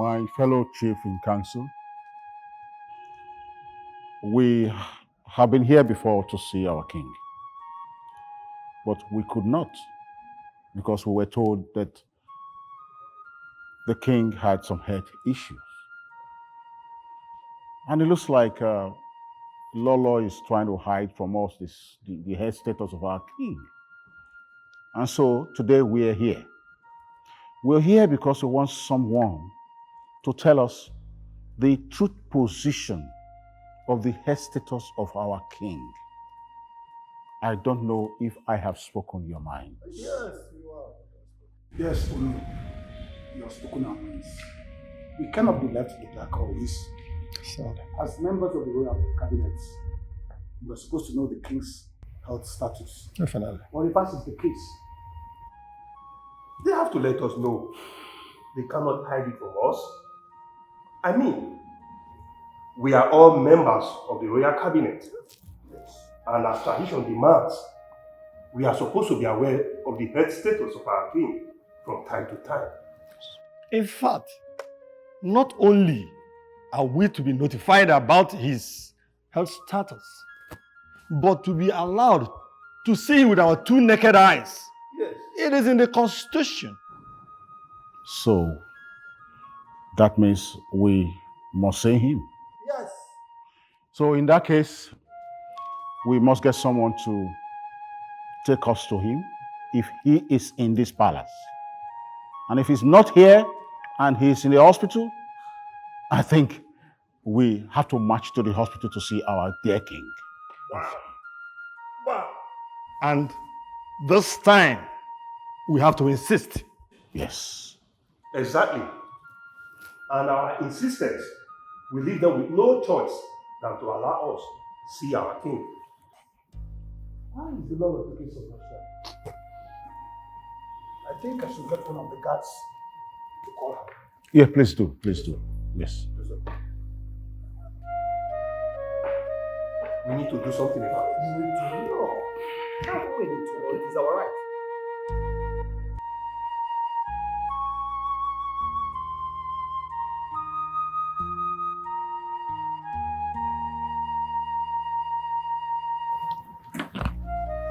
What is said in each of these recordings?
my fellow chief in council, we have been here before to see our king, but we could not because we were told that the king had some health issues. And it looks like Lolo is trying to hide from us the health status of our king. And so today we are here. We're here because we want someone to tell us the truth position of the health status of our king. I don't know if I have spoken your mind. Yes, you are. Yes, Olu, you have spoken our minds. We cannot be left in the dark always. So, as members of the royal cabinet, we are supposed to know the king's health status. Definitely. Or if that is the case, they have to let us know. They cannot hide it from us. I mean, we are all members of the royal cabinet. And as tradition demands, we are supposed to be aware of the health status of our king from time to time. In fact, not only are we to be notified about his health status, but to be allowed to see him with our two naked eyes. Yes. It is in the constitution. So that means we must see him. Yes. So in that case, we must get someone to take us to him if he is in this palace. And if he's not here and he's in the hospital, I think we have to march to the hospital to see our dear king. Wow. Wow. And this time, we have to insist. Yes. Exactly. And our insistence will leave them with no choice than to allow us to see our king. Why is the Lord taking so much time? I think I should get one of the guards to call her. Yeah, please do. Please do. Yes. We need to do something about it. We need to know. How we need to know? It is our right.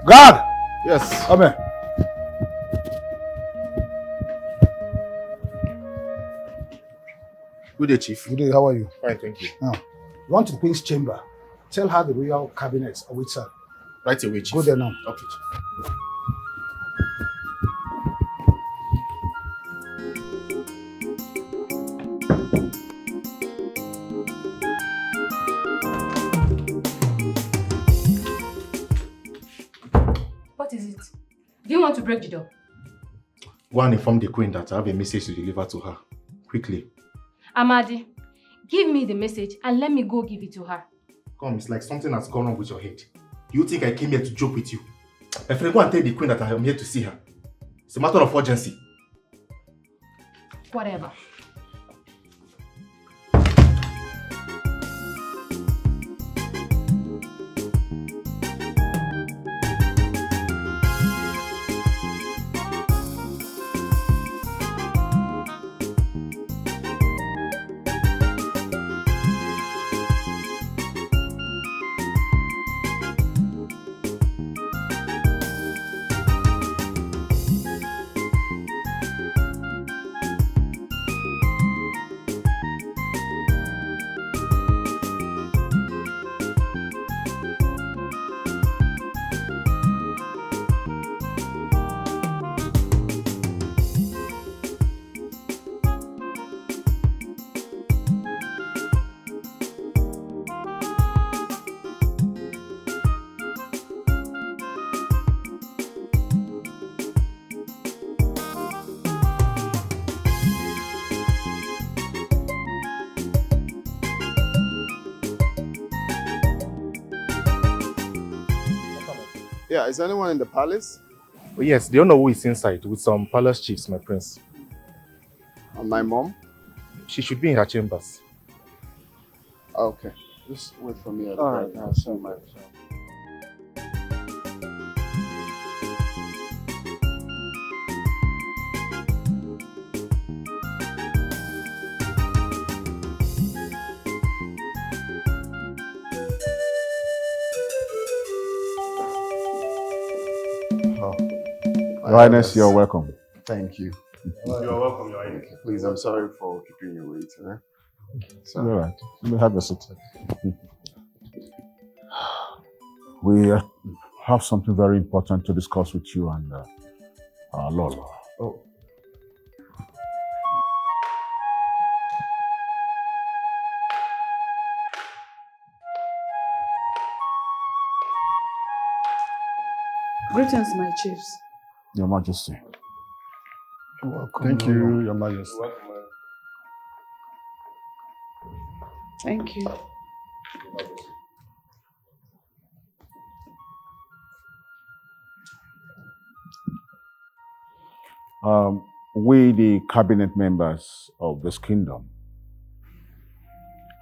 God! Yes. Come here. Good day, Chief. Good day, how are you? Fine, thank you. Now, run to the Queen's chamber. Tell her the royal cabinet awaits her. Right away, Chief. Go there now. Okay, Chief. What is it? Do you want to break the door? Go and inform the Queen that I have a message to deliver to her. Quickly. Amadi, give me the message and let me go give it to her. Come, it's like something has gone wrong with your head. Do you think I came here to joke with you? My friend, go and tell the Queen that I am here to see her. It's a matter of urgency. Whatever. Yeah, is anyone in the palace? Oh, yes, the owner who is inside with some palace chiefs, my prince. And my mom? She should be in her chambers. Okay. Just wait for me. All right, I'll see my Your Highness, you're welcome. Thank you. You're welcome, Your Highness. Please, I'm sorry for keeping you waiting. All right. Let me have a seat. We have something very important to discuss with you and Lolo. Oh. Greetings, my chiefs. Your Majesty. You're welcome. Thank you, Your Majesty. You're welcome, man. Thank you. We, the cabinet members of this kingdom,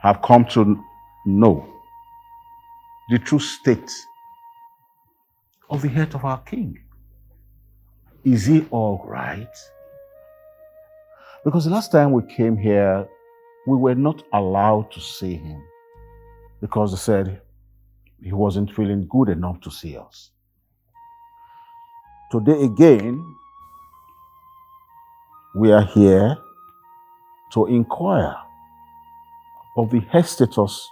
have come to know the true state of the health of our king. Is he all right? Because the last time we came here, we were not allowed to see him because they said he wasn't feeling good enough to see us. Today again, we are here to inquire of the health status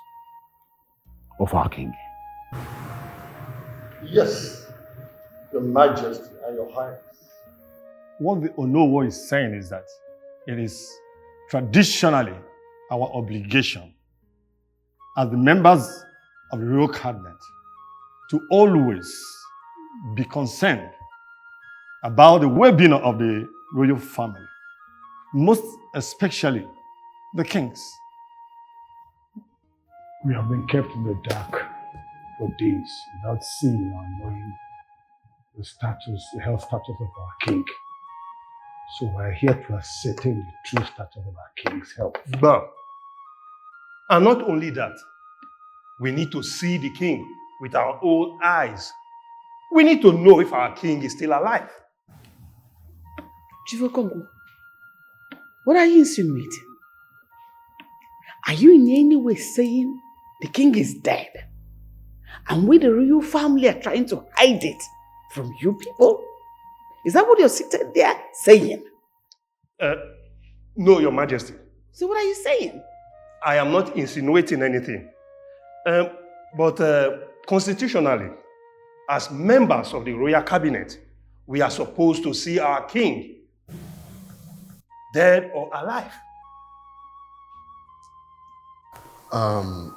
of our king. Yes, Your Majesty and Your Highness. What the Onowo is saying is that it is traditionally our obligation as the members of the royal cabinet to always be concerned about the well-being of the royal family, most especially the kings. We have been kept in the dark for days without seeing or knowing the health status of our king. So we're here to ascertain the true status of our king's health. But, and not only that, we need to see the king with our own eyes. We need to know if our king is still alive. Chief Okongo, what are you insinuating? Are you in any way saying the king is dead? And we, the royal family, are trying to hide it from you people? Is that what you're sitting there saying? No, Your Majesty. So what are you saying? I am not insinuating anything. But constitutionally, as members of the royal cabinet, we are supposed to see our king, dead or alive.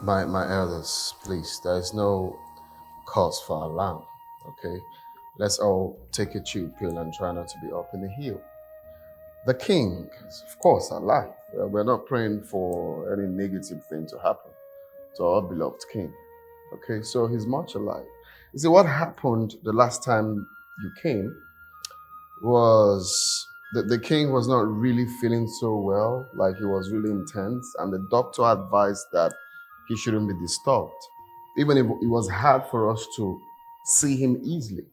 My elders, please, there is no cause for alarm, okay? Let's all take a chill pill and try not to be up in the hill. The king is, of course, alive. We're not praying for any negative thing to happen to our beloved king, okay? So he's much alive. You see, what happened the last time you came was that the king was not really feeling so well, like he was really intense, and the doctor advised that he shouldn't be disturbed, even if it was hard for us to see him easily.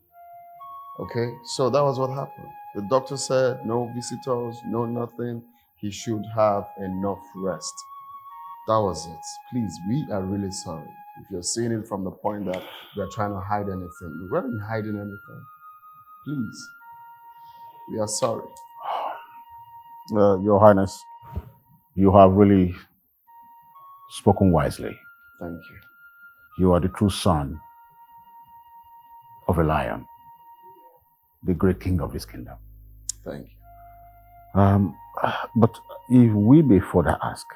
Okay, so that was what happened. The doctor said no visitors, no nothing. He should have enough rest. That was it. Please, we are really sorry. If you're seeing it from the point that we're trying to hide anything, we weren't hiding anything. Please, we are sorry. Your Highness, you have really spoken wisely. Thank you. You are the true son of a lion, the great king of this kingdom. Thank you. But if we may further ask,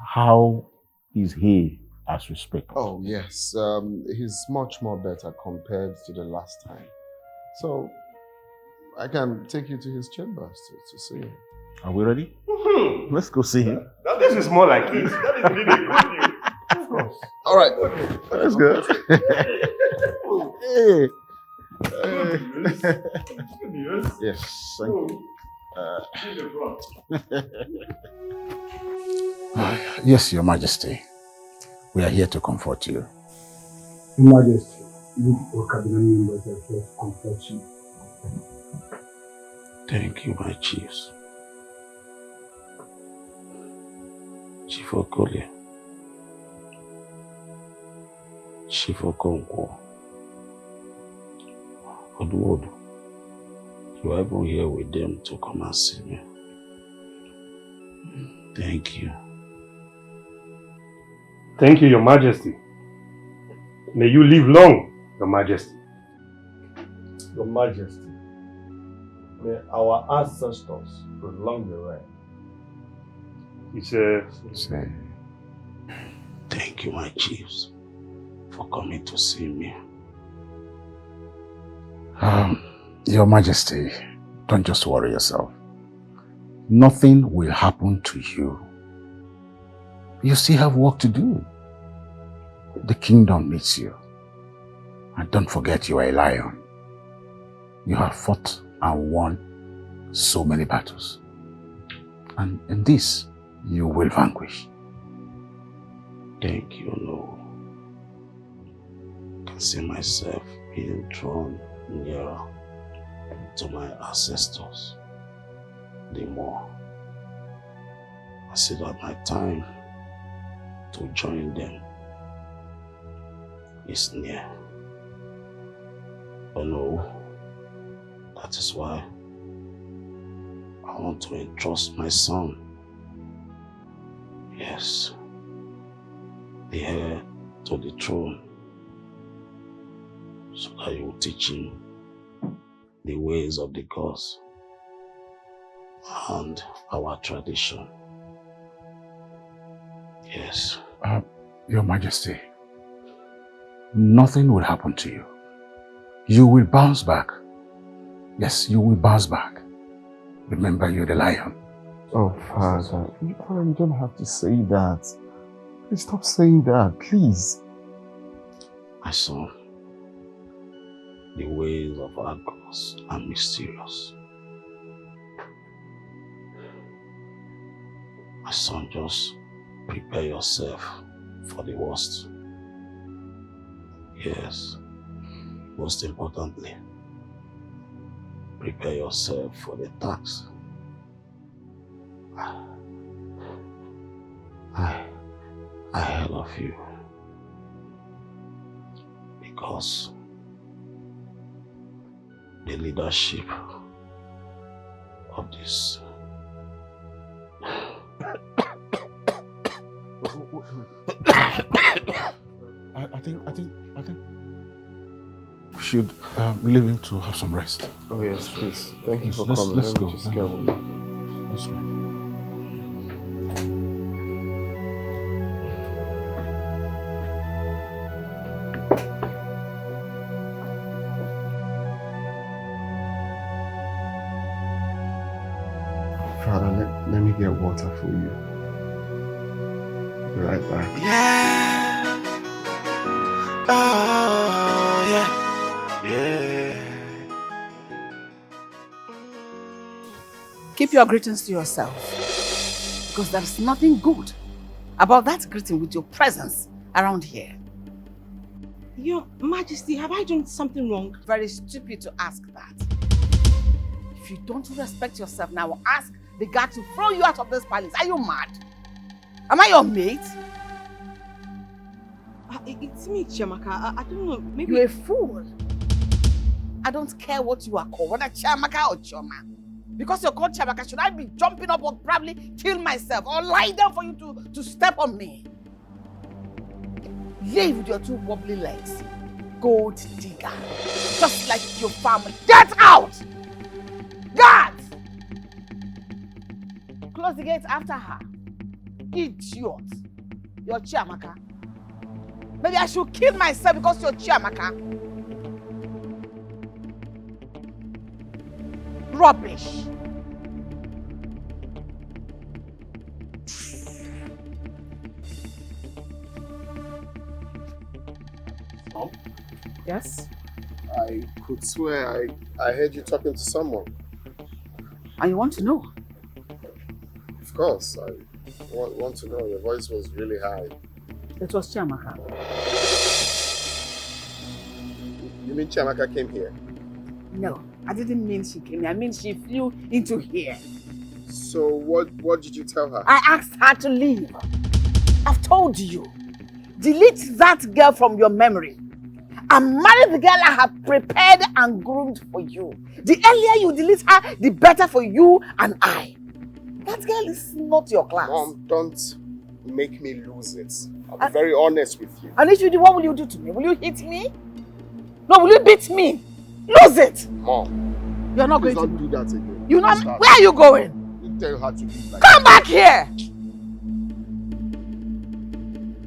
how is he as we speak? Oh, yes. He's much more better compared to the last time. So, I can take you to his chambers to see him. Are we ready? Let's go see him. Now this is more like it. That is really good news. Of course. All right. Let's go. Hey. Yes, thank you. Yes, Your Majesty. We are here to comfort you. Your Majesty, we all cabinet members are here to comfort you. Thank you, my chiefs. Chief Okole, Chief Okonkwo, Oduwodu, You are even here with them to come and see me. Thank you. Thank you, Your Majesty. May you live long, Your Majesty. Your Majesty, may our ancestors prolong your reign. Thank you, my chiefs, for coming to see me. Your Majesty, don't just worry yourself. Nothing will happen to you. You still have work to do. The kingdom needs you. And don't forget you are a lion. You have fought and won so many battles. And in this, you will vanquish. Thank you, Lord. I can see myself being drawn nearer to my ancestors. The more I see that my time to join them is near. But no, that is why I want to entrust my son, yes, the heir to the throne, so that you will teach him the ways of the gods and our tradition. Yes. Your Majesty, nothing will happen to you. You will bounce back. Yes, you will bounce back. Remember, you're the lion. Oh, Father, you don't have to say that. Please stop saying that, please. My son, the ways of our gods are mysterious. My son, just prepare yourself for the worst. Yes, most importantly, prepare yourself for the tax. I heard of you because the leadership of this I think we should leave him to have some rest. Oh yes, please. Thank you for let's coming. Let's Let me go. just get on. Let's go. Father, let me get water for you. Be right back. Yeah. Oh, yeah. Yeah. Keep your greetings to yourself. Because there is nothing good about that greeting with your presence around here. Your Majesty, have I done something wrong? Very stupid to ask that. If you don't respect yourself now, I will ask the guard to throw you out of this palace. Are you mad? Am I your mate? It's me, Chiamaka. I don't know. Maybe you're a fool. I don't care what you are called, whether Chiamaka or Chioma. Because you're called Chiamaka, should I be jumping up or probably kill myself or lie down for you to step on me? Leave with your two wobbly legs. Gold digger. Just like your family. Get out! Guards! Close the gate after her. Idiot. You're Chiamaka. Maybe I should kill myself because you're Chiamaka. Rubbish. Mom? Yes? I could swear I heard you talking to someone. And you want to know? Of course, I want to know. Your voice was really high. It was Chiamaka. You mean Chiamaka came here? No, I didn't mean she came here. I mean she flew into here. So what did you tell her? I asked her to leave. I've told you. Delete that girl from your memory. and marry the girl I have prepared and groomed for you. The earlier you delete her, the better for you and I. That girl is not your class. Mom, don't make me lose it. I'll be very honest with you. And if you do, what will you do to me? Will you hit me? No, will you beat me? Lose it! Mom, you're not please going to do that again. You know, where are you going? You tell her to leave like Come back here!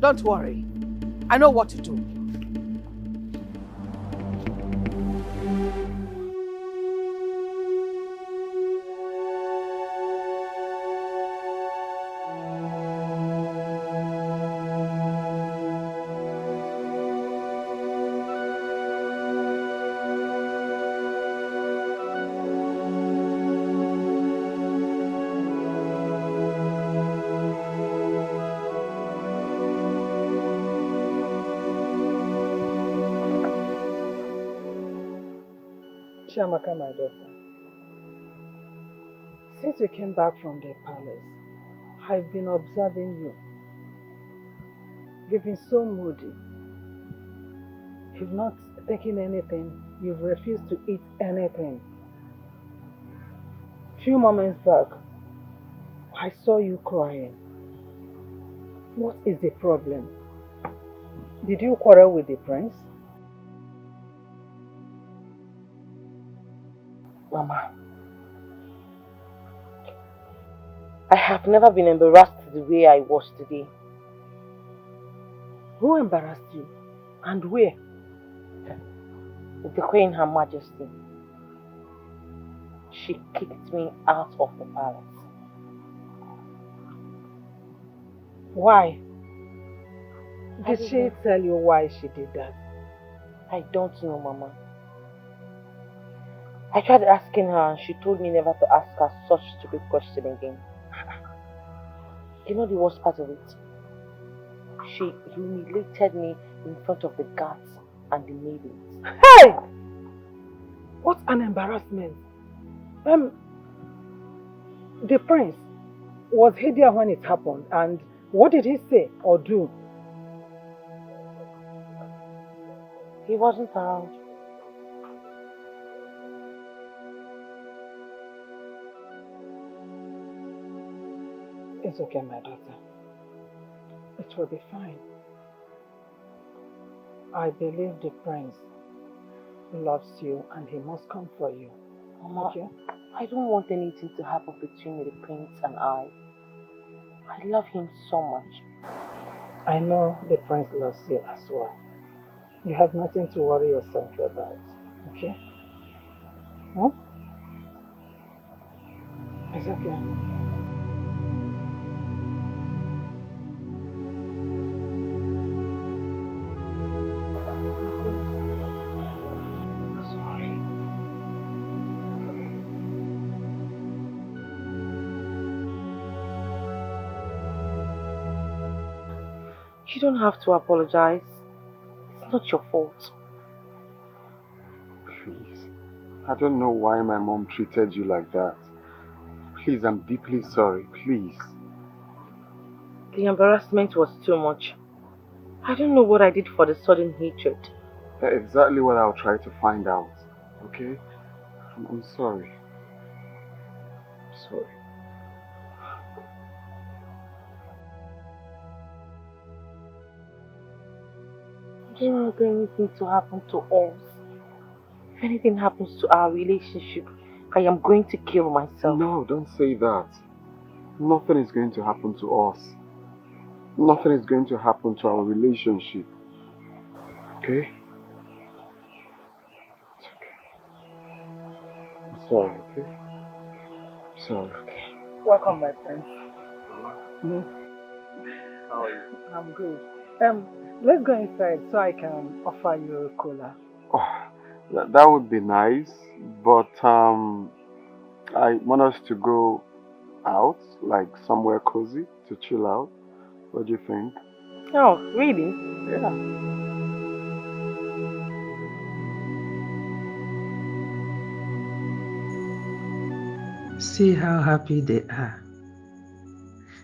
Don't worry. I know what to do. Chiamaka, my daughter, since you came back from the palace, I've been observing you. You've been so moody. You've not taken anything. You've refused to eat anything. A few moments back, I saw you crying. What is the problem? Did you quarrel with the prince? Mama, I have never been embarrassed the way I was today. Who embarrassed you? And where? The Queen, Her Majesty. She kicked me out of the palace. Why? Did she tell you why she did that? I don't know, Mama. I tried asking her and she told me never to ask her such stupid question again. You know the worst part of it? She humiliated me in front of the guards and the maidens. Hey! What an embarrassment. The prince, was he there when it happened? And what did he say or do? He wasn't around. It's okay, my daughter. It will be fine. I believe the prince loves you and he must come for you. Mama, okay? I don't want anything to happen between the prince and I. I love him so much. I know the prince loves you as well. You have nothing to worry yourself about, okay? Huh? It's okay. You don't have to apologize. It's not your fault. Please. I don't know why my mom treated you like that. Please, I'm deeply sorry. Please. The embarrassment was too much. I don't know what I did for the sudden hatred. Exactly what I'll try to find out. Okay? I'm sorry. I'm sorry. I don't want anything to happen to us. If anything happens to our relationship, I am going to kill myself. No, don't say that. Nothing is going to happen to us. Nothing is going to happen to our relationship. Okay? It's okay. I'm sorry, okay? I'm sorry. Welcome, my friend. How are you? I'm good. Let's go inside so I can offer you a cola. Oh, that would be nice, but I want us to go out, like somewhere cozy to chill out. What do you think? Oh, really? Yeah. See how happy they are.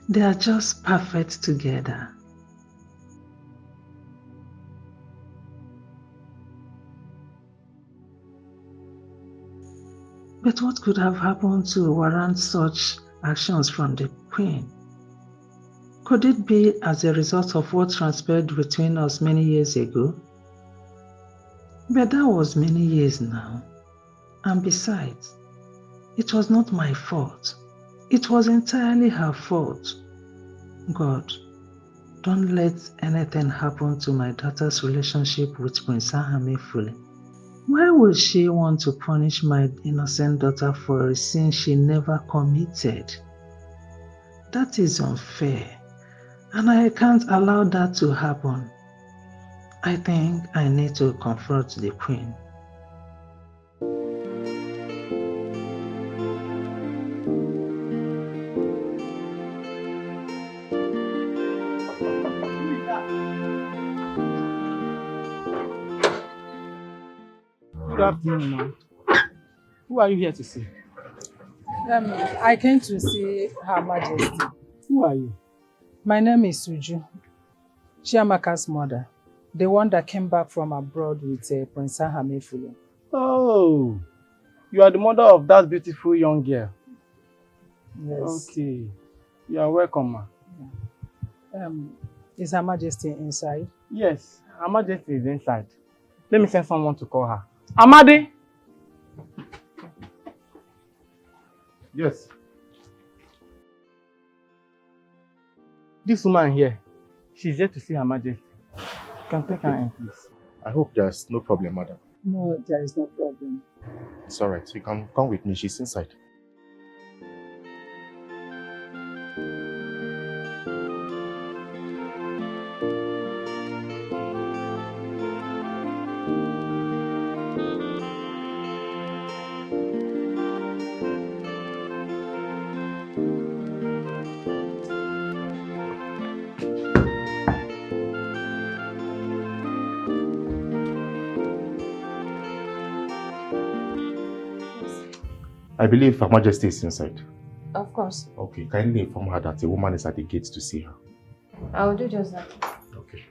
They are just perfect together. But what could have happened to warrant such actions from the Queen? Could it be as a result of what transpired between us many years ago? But that was many years now. And besides, it was not my fault. It was entirely her fault. God, don't let anything happen to my daughter's relationship with Prince Ahamefule. Why would she want to punish my innocent daughter for a sin she never committed? That is unfair, and I can't allow that to happen. I think I need to confront the Queen. Good afternoon, ma'am. Who are you here to see? I came to see Her Majesty. Who are you? My name is Suju, Chiamaka's mother, the one that came back from abroad with Prince Ahamefule. Oh, you are the mother of that beautiful young girl. Yes. Okay, you are welcome, ma. Is Her Majesty inside? Yes, Her Majesty is inside. Let me send someone to call her. Amadi! Yes. This woman here, she's here to see Her Majesty. You can take her in, please. I hope there's no problem, madam. No, there is no problem. It's alright. You can come with me. She's inside. I believe Her Majesty is inside. Of course. Okay, kindly inform her that a woman is at the gates to see her. I will do just that. Okay.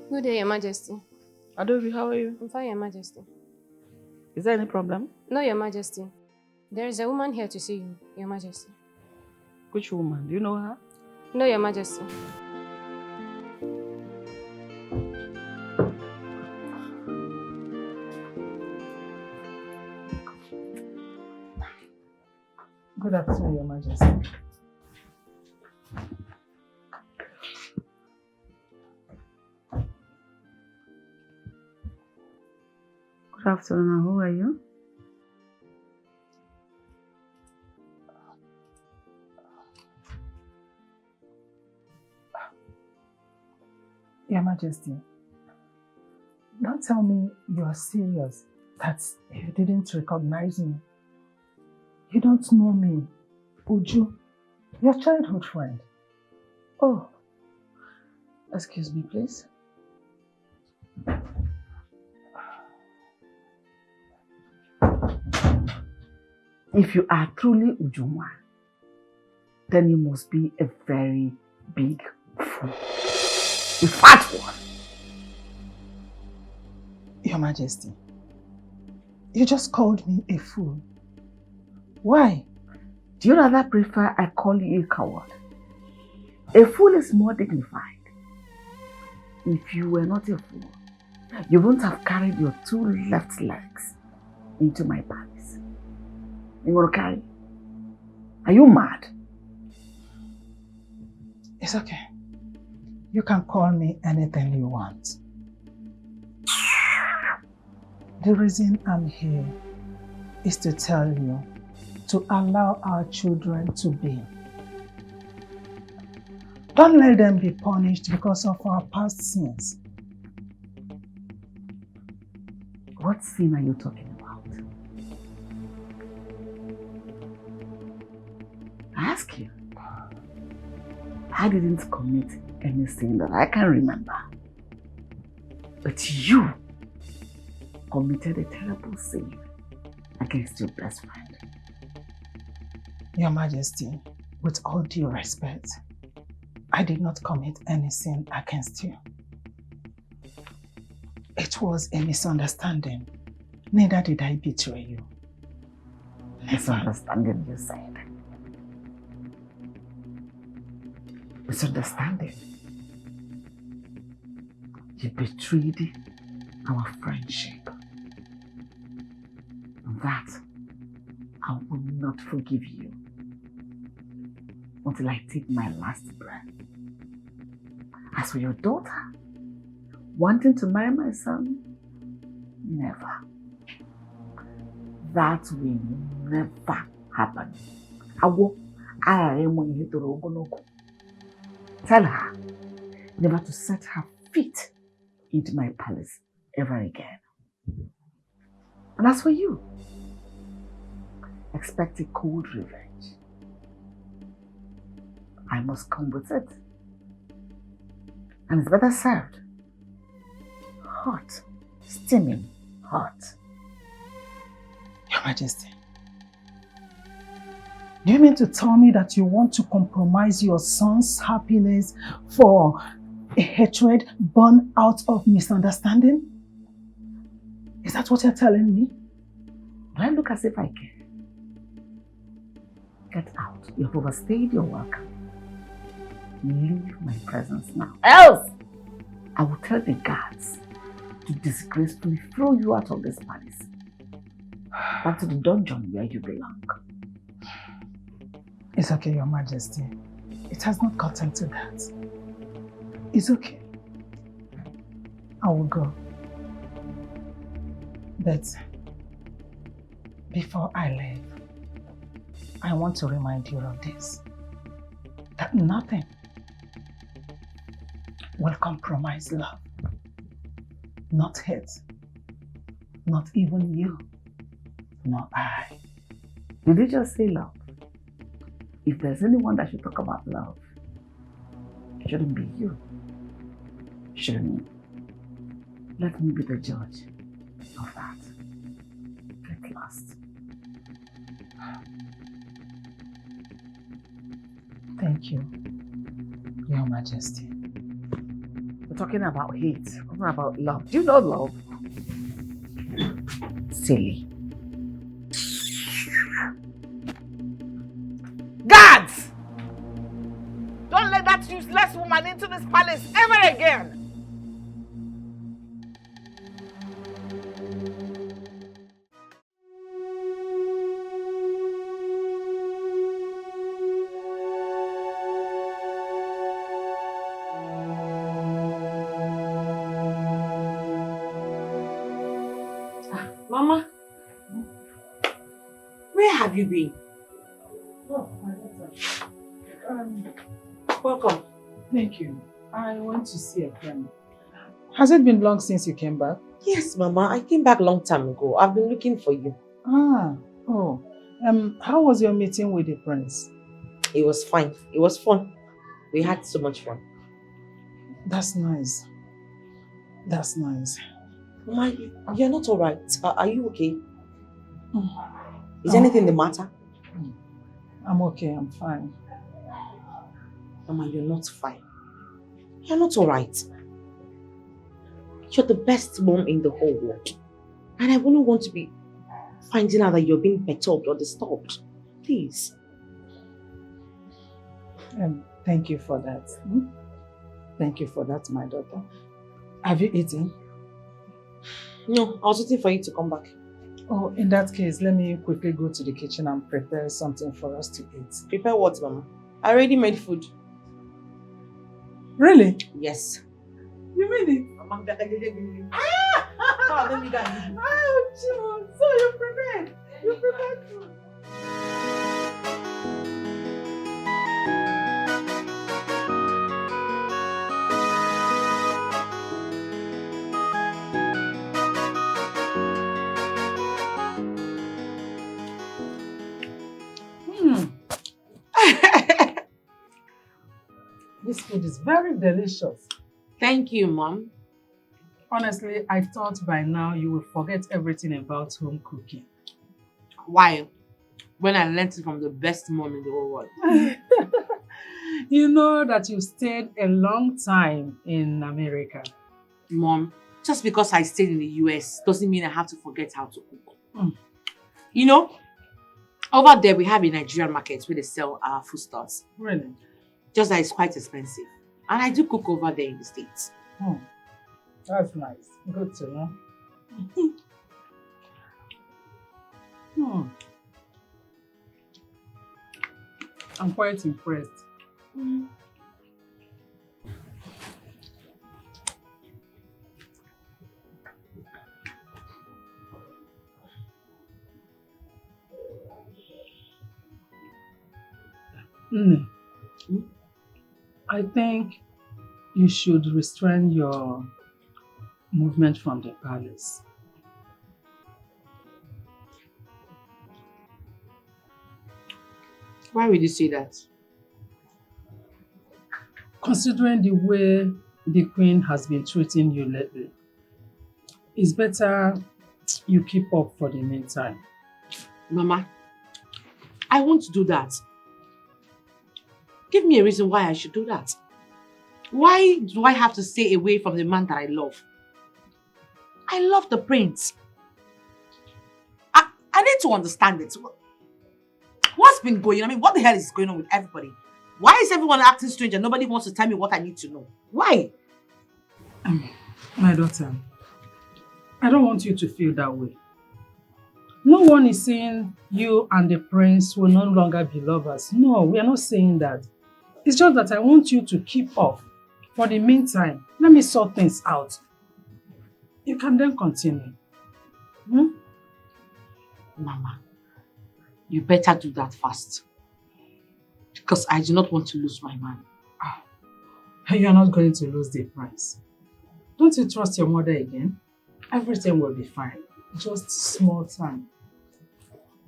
Good day, Your Majesty. Adobe, how are you? I'm fine, Your Majesty. Is there any problem? No, Your Majesty. There is a woman here to see you, Your Majesty. Which woman? Do you know her? No, Your Majesty. Good afternoon, Your Majesty. Good afternoon. Who are you? Your Majesty, don't tell me you are serious that you didn't recognize me. You don't know me, Uju, your childhood friend. Oh, excuse me, please. If you are truly Ujunwa, then you must be a very big fool. A fat one. Your Majesty, you just called me a fool. Why? Do you rather prefer I call you a coward? A fool is more dignified. If you were not a fool, you wouldn't have carried your two left legs into my palace. You want to carry? Are you mad? It's okay. You can call me anything you want. The reason I'm here is to tell you to allow our children to be. Don't let them be punished because of our past sins. What sin are you talking about? I ask you. I didn't commit any sin that I can remember. But you committed a terrible sin against your best friend. Your Majesty, with all due respect, I did not commit any sin against you. It was a misunderstanding. Neither did I betray you. Misunderstanding, you said. Misunderstanding. You betrayed our friendship. That I will not forgive you until I take my last breath. As for your daughter, wanting to marry my son, never. That will never happen. Tell her never to set her feet into my palace ever again. And as for you, expect a cold revenge. I must come with it. And it's better served hot, steaming hot. Your Majesty, do you mean to tell me that you want to compromise your son's happiness for a hatred born out of misunderstanding? Is that what you're telling me? Do I look as if I care? Get out. You've overstayed your welcome. Leave my presence now. Else, I will tell the guards to disgracefully throw you out of this palace. Back to the dungeon where you belong. It's okay, Your Majesty. It has not gotten to that. It's okay. I will go. But before I leave, I want to remind you of this. That nothing will compromise love. Not hate. Not even you. Nor I. Did you just say love? If there's anyone that should talk about love, it shouldn't be you. Shouldn't me. Let me be the judge of that. At last. Thank you, Your Majesty. We're talking about hate. We're talking about love. Do you know love? Silly. Guards! Don't let that useless woman into this palace ever again! Mama, where have you been? Oh, my daughter. Welcome. Thank you. I went to see a friend. Has it been long since you came back? Yes, Mama. I came back a long time ago. I've been looking for you. How was your meeting with the prince? It was fine. It was fun. We had so much fun. That's nice. That's nice. Mama, you're not all right. Are you okay? Is anything the matter? I'm okay. I'm fine. Mama, you're not fine. You're not all right. You're the best mom in the whole world. And I wouldn't want to be finding out that you're being perturbed or disturbed. Please. Thank you for that. Thank you for that, my daughter. Have you eaten? No, I was waiting for you to come back. Oh, in that case, let me quickly go to the kitchen and prepare something for us to eat. Prepare what, Mama? I already made food. Really? Yes. You made it? Let me go. Oh, June. So you prepared? You prepared food? This food is very delicious. Thank you, Mom. Honestly, I thought by now you would forget everything about home cooking. Why? When I learned it from the best mom in the whole world. You know that you stayed a long time in America. Mom, just because I stayed in the US doesn't mean I have to forget how to cook. Mm. You know, over there we have a Nigerian market where they sell our foodstuffs. Really? Just that it's quite expensive. And I do cook over there in the States. Hmm. That's nice. Good to know. I'm quite impressed. I think you should restrain your movement from the palace. Why would you say that? Considering the way the Queen has been treating you lately, it's better you keep up for the meantime. Mama, I won't do that. Give me a reason why I should do that. Why do I have to stay away from the man that I love? I love the prince. I need to understand it. What's been going on? I mean, what the hell is going on with everybody? Why is everyone acting strange and nobody wants to tell me what I need to know? Why? My daughter, I don't want you to feel that way. No one is saying you and the prince will no longer be lovers. No, we are not saying that. It's just that I want you to keep up. For the meantime, let me sort things out. You can then continue. Mama, you better do that fast. Because I do not want to lose my man. You are not going to lose the prince. Don't you trust your mother again? Everything will be fine. Just small time.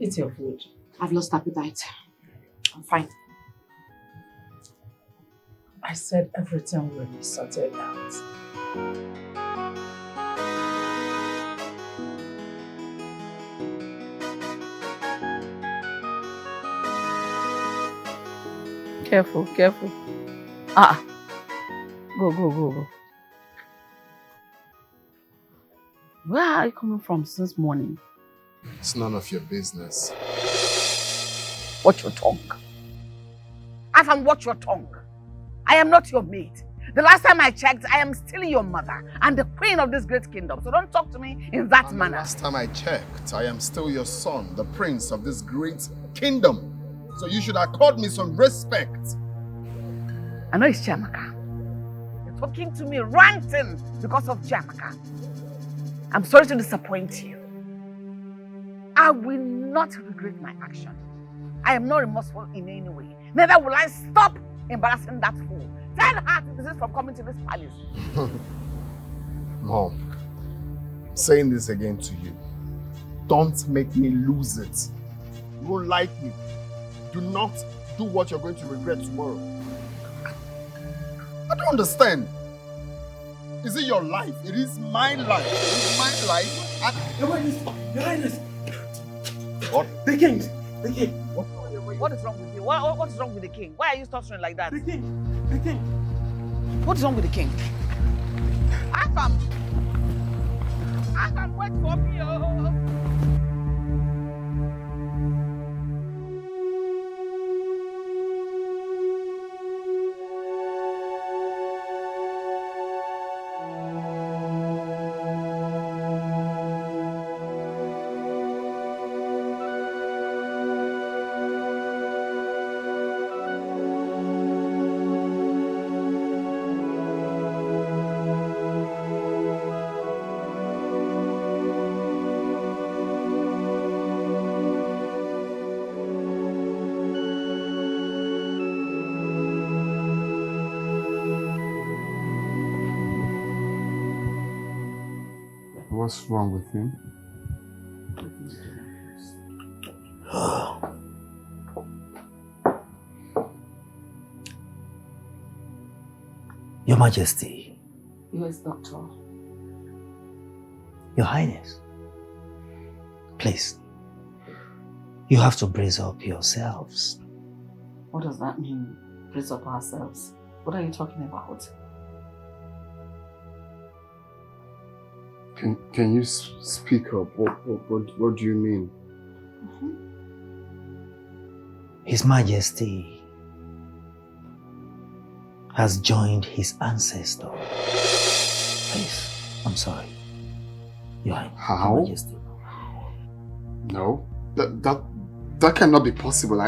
Eat your food. I've lost appetite. I'm fine. I said everything will be sorted out. Careful, careful. Go. Where are you coming from since morning? It's none of your business. Watch your tongue. Afam, watch your tongue. I am not your mate. The last time I checked, I am still your mother and the queen of this great kingdom. So don't talk to me in that manner. Last time I checked, I am still your son, the prince of this great kingdom. So you should accord me some respect. I know it's Chiamaka. You're talking to me ranting because of Chiamaka. I'm sorry to disappoint you. I will not regret my action. I am not remorseful in any way. Neither will I stop embarrassing that fool. Tell her to desist from coming to this palace. Mom, I'm saying this again to you. Don't make me lose it. You won't like me. Do not do what you're going to regret tomorrow. I don't understand. Is it your life? It is my life. It is my life. Your Highness. What? The king. What is wrong with you? What is wrong with the king? Why are you stuttering like that? The king. What is wrong with the king? Afam, wait for me. What's wrong with him? Your Majesty. Yes, Doctor. Your Highness. Please. You have to brace up yourselves. What does that mean? place of ourselves. What are you talking about? Can you speak up? What do you mean? His Majesty has joined his ancestor. Please, I'm sorry. Your How? Majesty. No, that cannot be possible.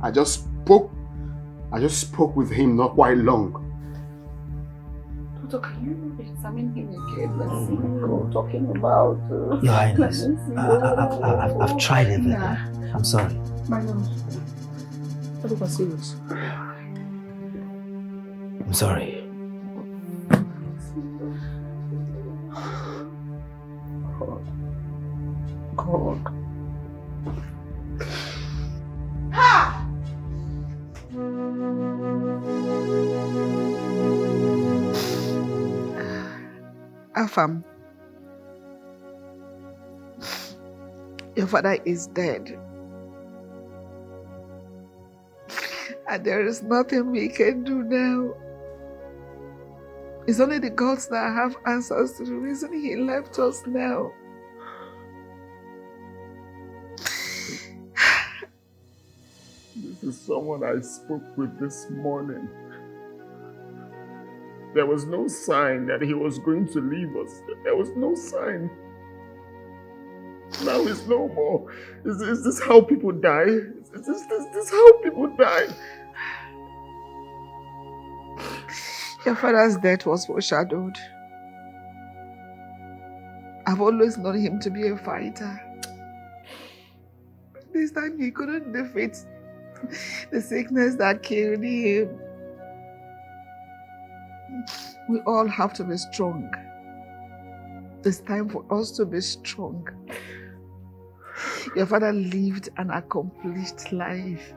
I just spoke with him not quite long. Doctor, can you examine him again? Let's see what we're talking about. Your Highness, I've tried everything. I'm sorry. My lord. What was serious? I'm sorry. God. Afam, your father is dead. And there is nothing we can do now. It's only the gods that have answers to the reason he left us now. This is someone I spoke with this morning. There was no sign that he was going to leave us. There was no sign. Now he's no more. Is this how people die? Is this how people die? Your father's death was foreshadowed. I've always known him to be a fighter. This time he couldn't defeat the sickness that killed him. We all have to be strong. It's time for us to be strong. Your father lived an accomplished life.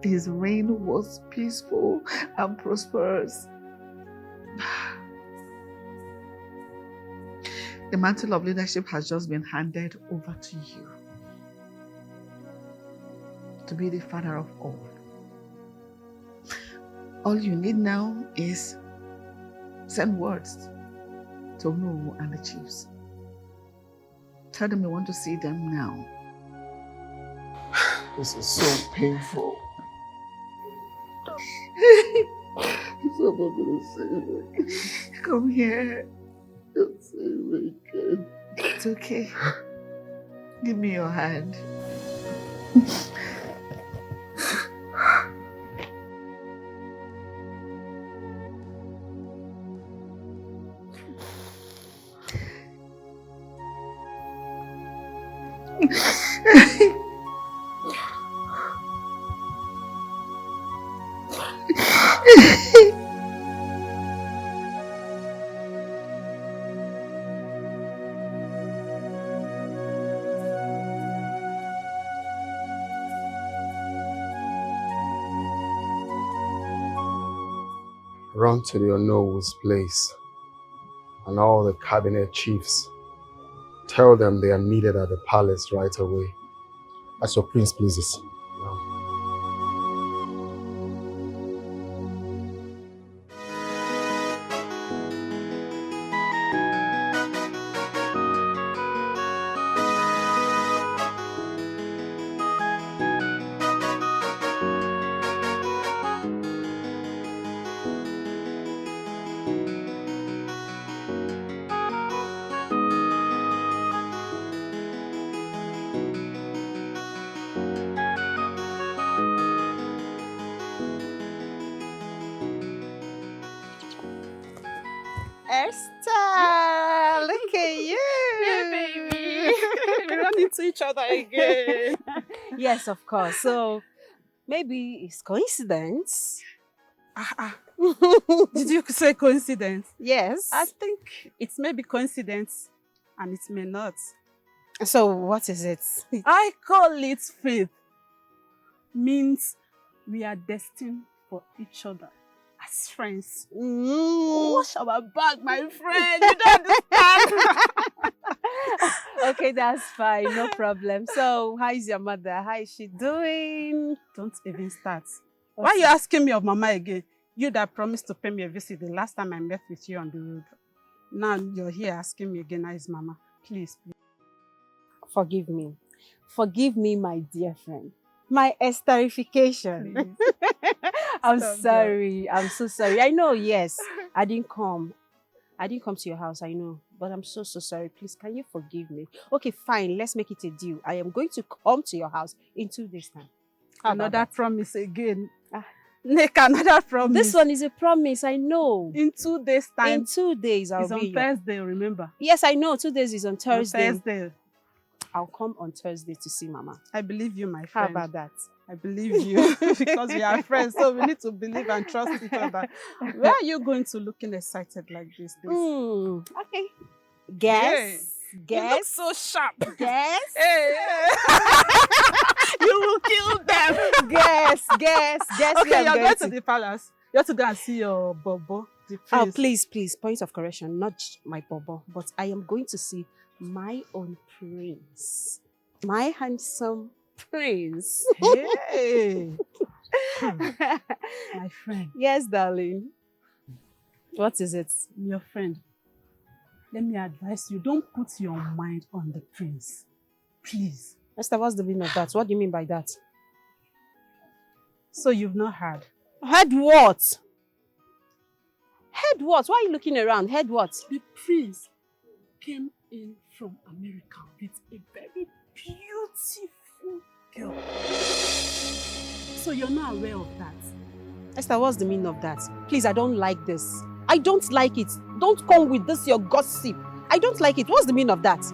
His reign was peaceful and prosperous. The mantle of leadership has just been handed over to you to be the father of all. All you need now is send words to Onowu and the chiefs. Tell them you want to see them now. This is so painful. Someone gonna save me. Come here. Don't save me again. It's okay. Give me your hand. Run to the Onowu's place and all the cabinet chiefs. Tell them they are needed at the palace right away. As your prince pleases. Esther, look at you. Yeah, baby. We run into each other again. Yes, of course. So maybe it's coincidence. Did you say coincidence? Yes. I think it may be coincidence and it may not. So what is it? I call it faith. Means we are destined for each other as friends. Wash our back, my friend. You don't understand. Okay, that's fine. No problem. So how is your mother? How is she doing? Don't even start. Why are you asking me of Mama again? You that promised to pay me a visit the last time I met with you on the road. Now you're here asking me again, how is Mama? Please, please. Forgive me. Forgive me, my dear friend. My esterification. I'm sorry. I'm so sorry. I know, yes. I didn't come to your house, I know. But I'm so sorry. Please, can you forgive me? Okay, fine. Let's make it a deal. I am going to come to your house in 2 days' time. Another promise again. Nick, another promise. This one is a promise, I know. In 2 days' time. In 2 days, I'll be on Thursday, remember? Yes, I know. 2 days is on Thursday. On Thursday. I'll come on Thursday to see Mama. I believe you, my friend. How about that? I believe you because we are friends, so we need to believe and trust each other. Where are you going to looking excited like this? Okay. Guess. You look so sharp. Guess. Hey. You will kill them. Guess. Okay, you're going to the palace. You have to go and see your Bobo, the prince. Oh, please. Point of correction. Not my Bobo, but I am going to see my own prince. My handsome prince. Hey. My friend. Yes, darling. What is it? Your friend. Let me advise you, don't put your mind on the prince. Please. Esther, what's the meaning of that? What do you mean by that? So you've not heard? Heard what? Heard what? Why are you looking around? Heard what? The prince came in from America with a very beautiful girl. So you're not aware of that? Esther, what's the meaning of that? Please, I don't like this. I don't like it. Don't come with this, your gossip. I don't like it. What's the meaning of that?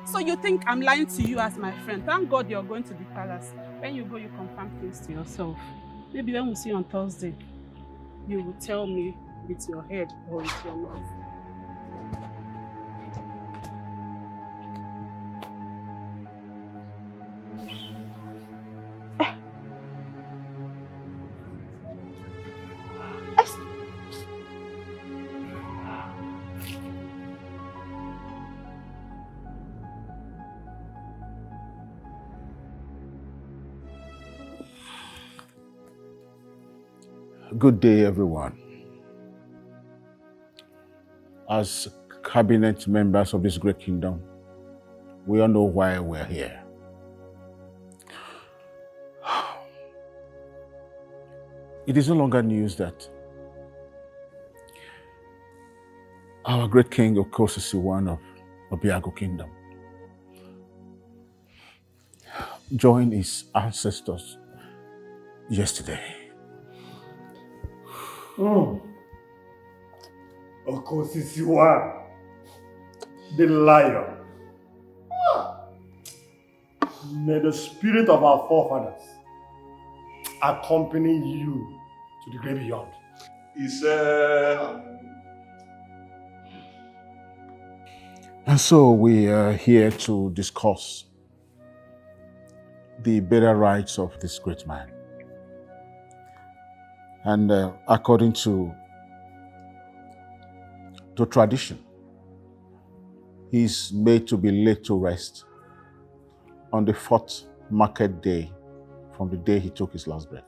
So you think I'm lying to you as my friend? Thank God you're going to the palace. When you go, you confirm things to yourself. Maybe when we see you on Thursday, you will tell me with your head or with your mouth. Good day, everyone. As cabinet members of this great kingdom, we all know why we're here. It is no longer news that our great king Okosisi of Obiago Kingdom joined his ancestors yesterday. Okosisi, the lion. May the spirit of our forefathers accompany you to the great beyond. He said. And so we are here to discuss the better rights of this great man. And according to tradition, he's made to be laid to rest on the 4th market day from the day he took his last breath.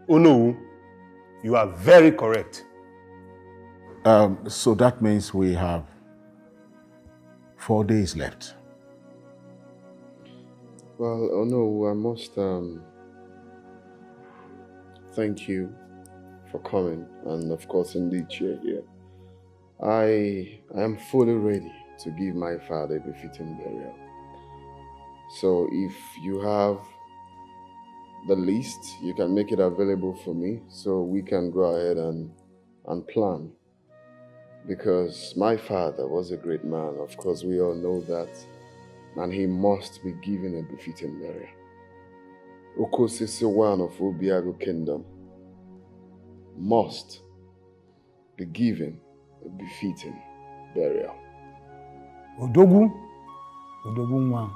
Oh no, you are very correct. So that means we have 4 days left. Well, oh no, I must thank you for coming, and of course, indeed, you're here. I am fully ready to give my father a befitting burial. So if you have the list, you can make it available for me so we can go ahead and plan. Because my father was a great man, of course, we all know that, and he must be given a befitting burial. Okosisi of Obiago Kingdom must be given a befitting burial. Odogwu Nwa,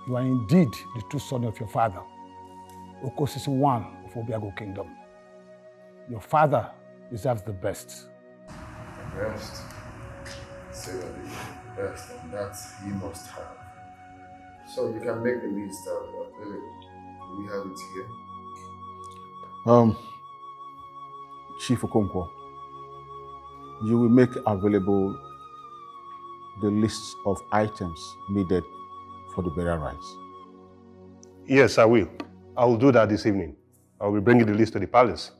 you are indeed the true son of your father, Okosisi of Obiago Kingdom. Your father deserves the best. Best. Say that the best, and that he must have. So you can make the list available. we have it here? Chief Okonkwo, you will make available the list of items needed for the burial rites. Yes, I will. I will do that this evening. I will be bringing the list to the palace.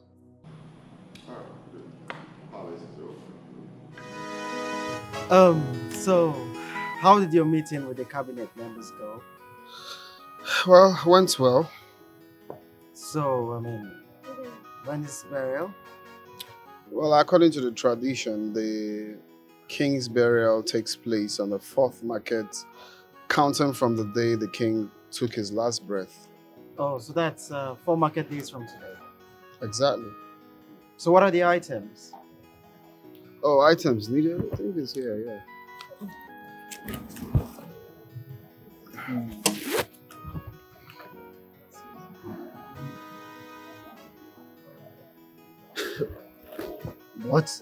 So, how did your meeting with the cabinet members go? Well, went well. So, when is burial? Well, according to the tradition, the king's burial takes place on the 4th market, counting from the day the king took his last breath. Oh, so that's 4 market days from today. Exactly. So what are the items? Oh, items needed? I think it's here, yeah. What?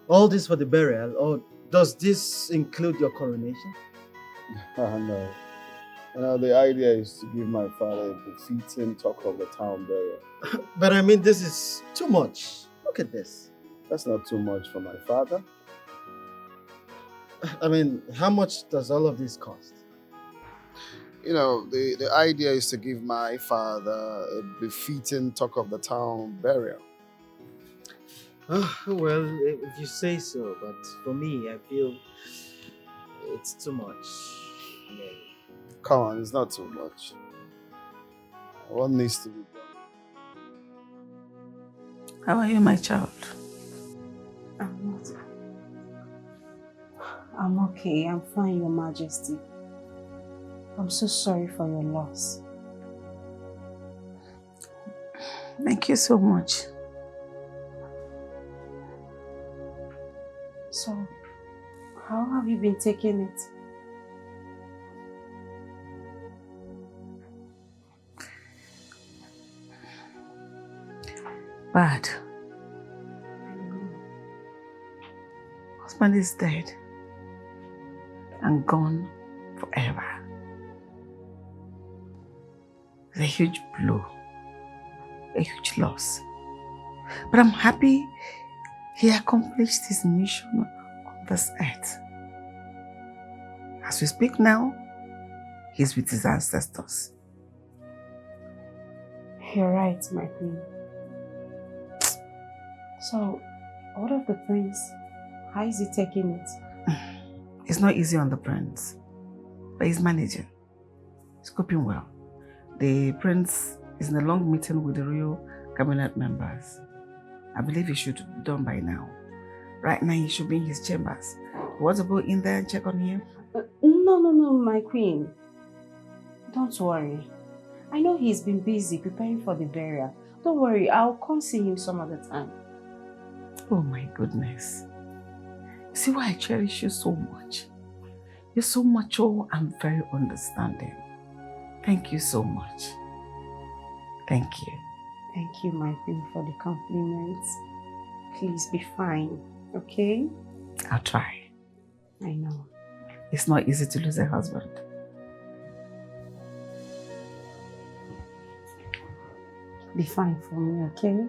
All this for the burial, or does this include your coronation? No. The idea is to give my father a befitting talk of the town burial. But this is too much. Look at this. That's not too much for my father. How much does all of this cost? The idea is to give my father a befitting talk of the town burial. Well, if you say so, but for me, I feel it's too much. Come on, it's not too much. What needs to be done? How are you, my child? I'm okay. I'm fine, Your Majesty. I'm so sorry for your loss. Thank you so much. So, how have you been taking it? Bad. Husband is dead and gone forever. It's a huge blow, a huge loss. But I'm happy he accomplished his mission on this earth. As we speak now, he's with his ancestors. You're right, my queen. So, what of the prince? How is he taking it? It's not easy on the prince, but he's managing. He's coping well. The prince is in a long meeting with the royal cabinet members. I believe he should be done by now. Right now, he should be in his chambers. You want to go in there and check on him? No, my queen. Don't worry. I know he's been busy preparing for the burial. Don't worry, I'll come see him some other time. Oh my goodness. See why I cherish you so much. You're so mature and very understanding. Thank you so much. Thank you. Thank you, my queen, for the compliments. Please be fine, okay? I'll try. I know. It's not easy to lose a husband. Be fine for me, okay?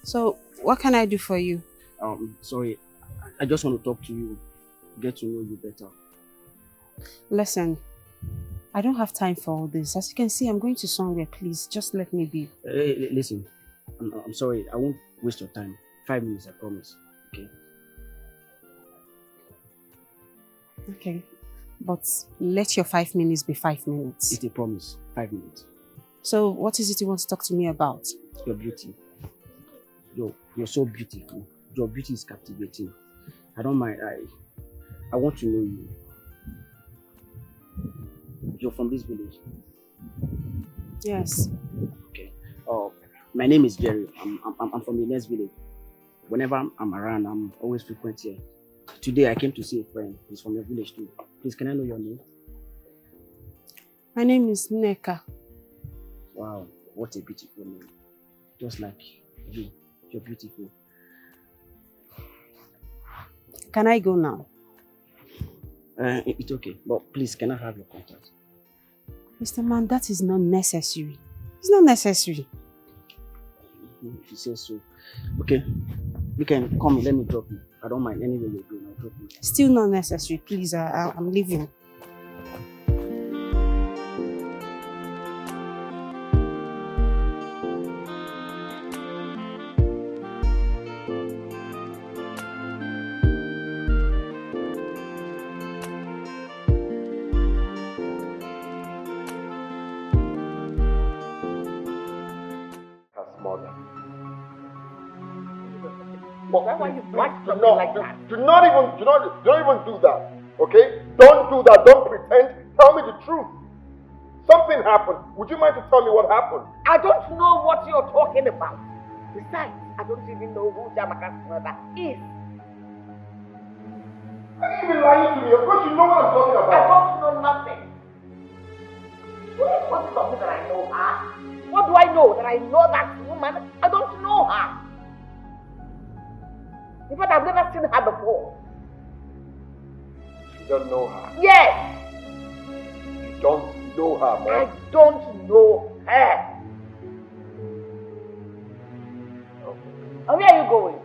So, what can I do for you? Sorry, I just want to talk to you, get to know you better. Listen, I don't have time for all this. As you can see, I'm going to somewhere. Please, just let me be. Hey, listen, I'm sorry, I won't waste your time. 5 minutes, I promise. Okay. Okay. But let your 5 minutes be 5 minutes. It's a promise. 5 minutes. So what is it you want to talk to me about? Your beauty. You're so beautiful. Your beauty is captivating. I don't mind. I want to know you. You're from this village? Yes. Okay. My name is Jerry. I'm from the next village. Whenever I'm around, I'm always frequent here. Today I came to see a friend. He's from your village too. Please, can I know your name? My name is Neka. Wow, what a beautiful name. Just like you. You're beautiful. Can I go now? It's okay, but please, can I have your contact? Mr. Man, that is not necessary. It's not necessary. If you say so. Okay, you can come, let me drop you. I don't mind anywhere you're going, I'll drop you. Still not necessary. Please, I'm leaving. Do not even do that. Okay? Don't do that. Don't pretend. Tell me the truth. Something happened. Would you mind to tell me what happened? I don't know what you're talking about. Besides, I don't even know who Jamaka's mother is. Are you even lying to me? Of course you know what I'm talking about. I don't know nothing. What is something that I know her? What do I know? That I know that woman? I don't know her. In fact, I've never seen her before. You don't know her? Yes. You don't know her, man? I don't know her. Okay. And where are you going?